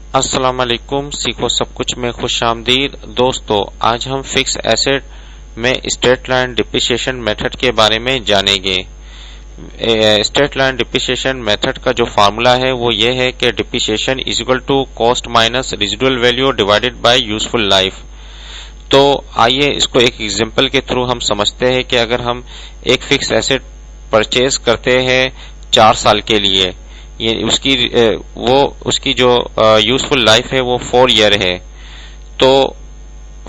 अस्सलाम वालेकुम। सीखो सब कुछ में खुश आमदीद। दोस्तों, आज हम फिक्स एसेट में स्ट्रेट लाइन डिप्रिसिएशन मेथड के बारे में जानेंगे। स्ट्रेट लाइन डिप्रिसिएशन मेथड का जो फार्मूला है वो ये है कि depreciation is equal to cost minus residual value divided by useful life. तो आइए इसको एक एग्जांपल के थ्रू हम समझते हैं कि अगर हम एक फिक्स एसेट परचेज करते हैं 4 साल के लिए, ये उसकी जो यूजफुल लाइफ है वो 4 ईयर है। तो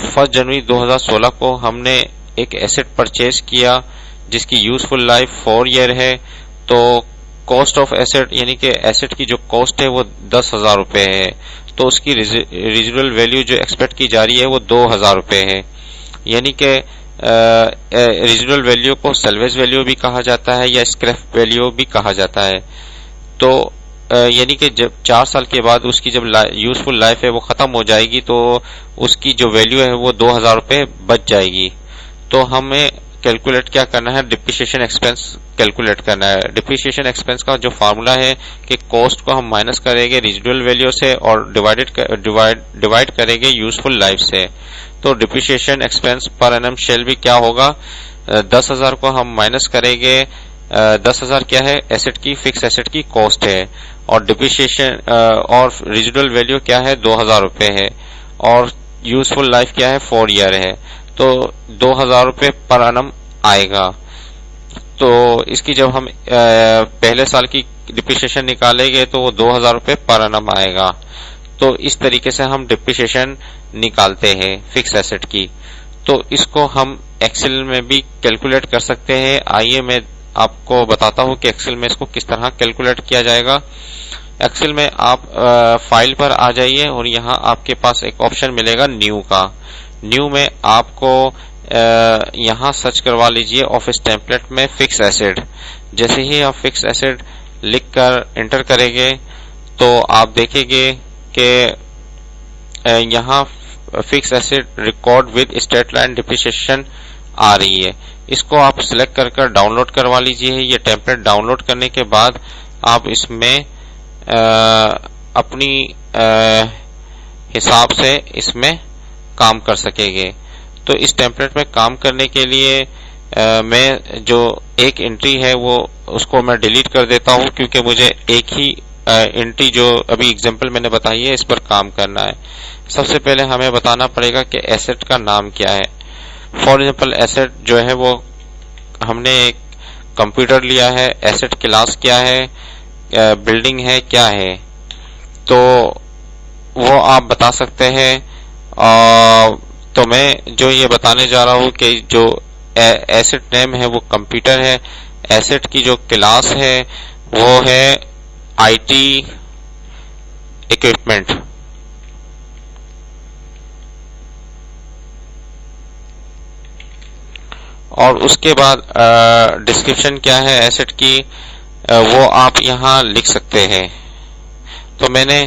1 जनवरी 2016 को हमने एक एसेट परचेज किया जिसकी यूजफुल लाइफ 4 ईयर है। तो कॉस्ट ऑफ एसेट यानी कि एसेट की जो कॉस्ट है वो 10,000 रुपए है। तो उसकी रेजिडुअल वैल्यू जो एक्सपेक्ट की जा रही है वो 2,000 रुपए है। यानी कि रेजिडुअल वैल्यू को सैल्वेज वैल्यू भी कहा जाता है या स्क्रैप वैल्यू भी कहा जाता है। तो यानी कि जब 4 साल के बाद उसकी जब यूजफुल लाइफ है वो खत्म हो जाएगी तो उसकी जो वैल्यू है वो 2,000 रुपए बच जाएगी। तो हमें कैलकुलेट क्या करना है, डिप्रिसिएशन एक्सपेंस कैलकुलेट करना है। डिप्रिसिएशन एक्सपेंस का जो फार्मूला है कि कॉस्ट को हम माइनस करेंगे रेजिडुअल वैल्यू से और डिवाइड करेंगे यूजफुल लाइफ से। तो डिप्रिसिएशन एक्सपेंस पर एनम शेल भी क्या होगा, 10,000 को हम माइनस करेंगे। 10,000 क्या है, एसेट की फिक्स एसेट की कॉस्ट है और डिप्रिसिएशन और रेजिडुअल वैल्यू क्या है, 2,000 रुपए है और यूजफुल लाइफ क्या है, 4 ईयर है। तो 2,000 रुपए पर एनम आएगा। तो इसकी जब हम पहले साल की डिप्रिसिएशन निकालेंगे तो वो 2,000 रुपए पर एनम आएगा। तो इस तरीके से हम डिप्रिसिएशन निकालते हैं फिक्स एसेट की। तो इसको हम एक्सेल में भी कैलकुलेट कर सकते हैं। आइए मैं आपको बताता हूं कि एक्सेल में इसको किस तरह कैलकुलेट किया जाएगा। एक्सेल में आप फाइल पर आ जाइए और यहाँ आपके पास एक ऑप्शन मिलेगा न्यू का। न्यू में आपको यहाँ सर्च करवा लीजिए ऑफिस टेम्पलेट में फिक्स एसेट। जैसे ही आप फिक्स एसेट लिख कर एंटर करेंगे तो आप देखेंगे कि यहाँ fix asset record with straight line depreciation आ रही है। इसको आप सिलेक्ट कर डाउनलोड करवा लीजिए। ये टेम्पलेट डाउनलोड करने के बाद आप इसमें अपनी हिसाब से इसमें काम कर सकेंगे। तो इस टेम्पलेट में काम करने के लिए मैं जो एक एंट्री है वो उसको मैं डिलीट कर देता हूं, क्योंकि मुझे एक ही एंट्री जो अभी एग्जांपल मैंने बताई है इस पर काम करना है। सबसे पहले हमें बताना पड़ेगा कि एसेट का नाम क्या है। फॉर एग्जाम्पल एसेट जो है वो हमने एक कंप्यूटर लिया है, एसेट क्लास क्या है, बिल्डिंग है, क्या है, तो वो आप बता सकते हैं। तो मैं जो ये बताने जा रहा हूं कि जो एसेट नेम है वो कंप्यूटर है। एसेट की जो क्लास है वो है आईटी इक्विपमेंट। और उसके बाद डिस्क्रिप्शन क्या है एसेट की वो आप यहाँ लिख सकते हैं। तो मैंने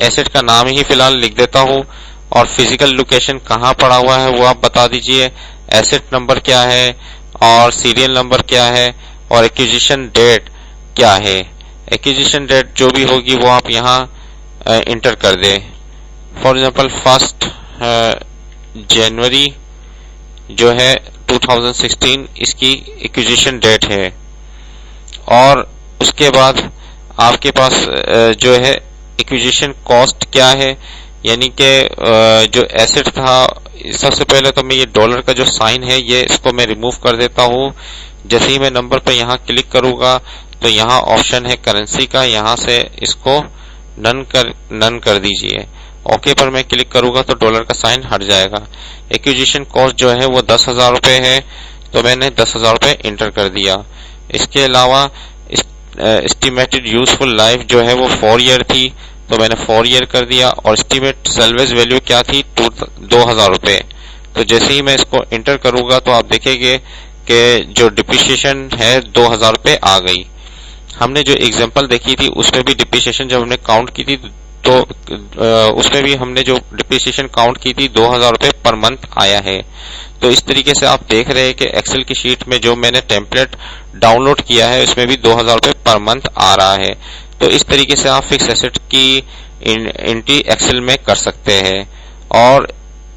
एसेट का नाम ही फिलहाल लिख देता हूँ और फिजिकल लोकेशन कहाँ पड़ा हुआ है वो आप बता दीजिए। एसेट नंबर क्या है और सीरियल नंबर क्या है और एक्विजिशन डेट क्या है। एक्विजिशन डेट जो भी होगी वो आप यहाँ इंटर कर दें। फॉर एग्जांपल 1 जनवरी जो है 2016 इसकी एक्विजिशन डेट है। और उसके बाद आपके पास जो है एक्विजिशन कॉस्ट क्या है, यानी कि जो एसेट था, सबसे पहले तो मैं ये डॉलर का जो साइन है ये इसको मैं रिमूव कर देता हूँ। जैसे ही मैं नंबर पर यहाँ क्लिक करूंगा तो यहाँ ऑप्शन है करेंसी का, यहाँ से इसको नन कर दीजिए। ओके पर मैं क्लिक करूंगा तो डॉलर का साइन हट जाएगा। एक्विजिशन कॉस्ट जो है वो 10,000 रुपए है, तो मैंने 10,000 रुपए इंटर कर दिया। इसके अलावा एस्टिमेटेड यूजफुल लाइफ जो है वो 4 ईयर थी, तो मैंने 4 ईयर कर दिया। और एस्टिमेट सैल्वेज वैल्यू क्या थी, 2,000 रुपए। तो जैसे ही मैं इसको इंटर करूंगा तो आप देखेंगे कि जो डिप्रिसिएशन है 2,000 रुपए आ गई। हमने जो एग्जांपल देखी थी उसमें भी डिप्रिसिएशन जब हमने काउंट की थी तो उसमें भी हमने जो डिप्रिसिएशन काउंट की थी 2,000 रुपए पर मंथ आया है। तो इस तरीके से आप देख रहे हैं कि एक्सेल की शीट में जो मैंने टेम्पलेट डाउनलोड किया है उसमें भी 2,000 रुपए पर मंथ आ रहा है। तो इस तरीके से आप फिक्स एसेट की इंटी एक्सेल में कर सकते हैं। और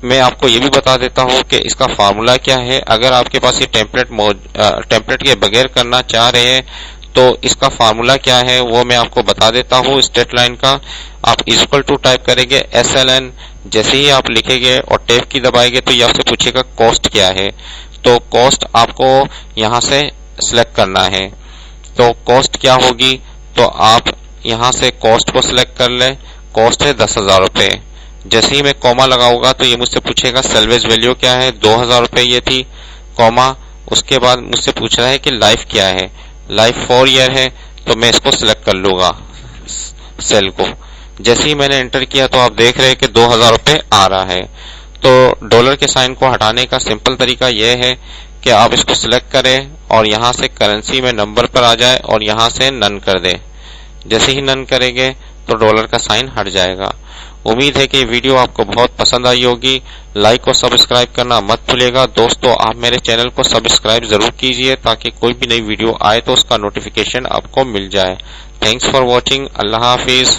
मैं आपको ये भी बता देता हूं कि इसका फार्मूला क्या है। अगर आपके पास ये टेम्पलेट के बगैर करना चाह रहे हैं तो इसका फार्मूला क्या है वो मैं आपको बता देता हूं। स्ट्रेट लाइन का आप इक्वल टू टाइप करेंगे SLN, जैसे ही आप लिखेंगे और टैब की दबाएंगे तो ये आपसे पूछेगा कॉस्ट क्या है। तो कॉस्ट आपको यहां से सिलेक्ट करना है। तो कॉस्ट क्या होगी, तो आप यहां से कॉस्ट को सिलेक्ट कर ले। कॉस्ट है 10,000 रुपए। जैसे ही मैं कॉमा लगाऊंगा तो ये मुझसे पूछेगा सेल्वेज वैल्यू क्या है, 2,000 रुपए ये थी, कॉमा। उसके बाद मुझसे पूछ रहा है कि लाइफ क्या है, लाइफ 4 ईयर है, तो मैं इसको सिलेक्ट कर लूंगा सेल को। जैसे ही मैंने एंटर किया तो आप देख रहे हैं कि 2,000 रुपए आ रहा है। तो डॉलर के साइन को हटाने का सिंपल तरीका यह है कि आप इसको सिलेक्ट करें और यहां से करेंसी में नंबर पर आ जाए और यहां से नन कर दें। जैसे ही नन करेंगे तो डॉलर का साइन हट जाएगा। उम्मीद है कि वीडियो आपको बहुत पसंद आई होगी। लाइक और सब्सक्राइब करना मत भूलिएगा। दोस्तों, आप मेरे चैनल को सब्सक्राइब जरूर कीजिए ताकि कोई भी नई वीडियो आए तो उसका नोटिफिकेशन आपको मिल जाए। Thanks for watching. Allah Hafiz.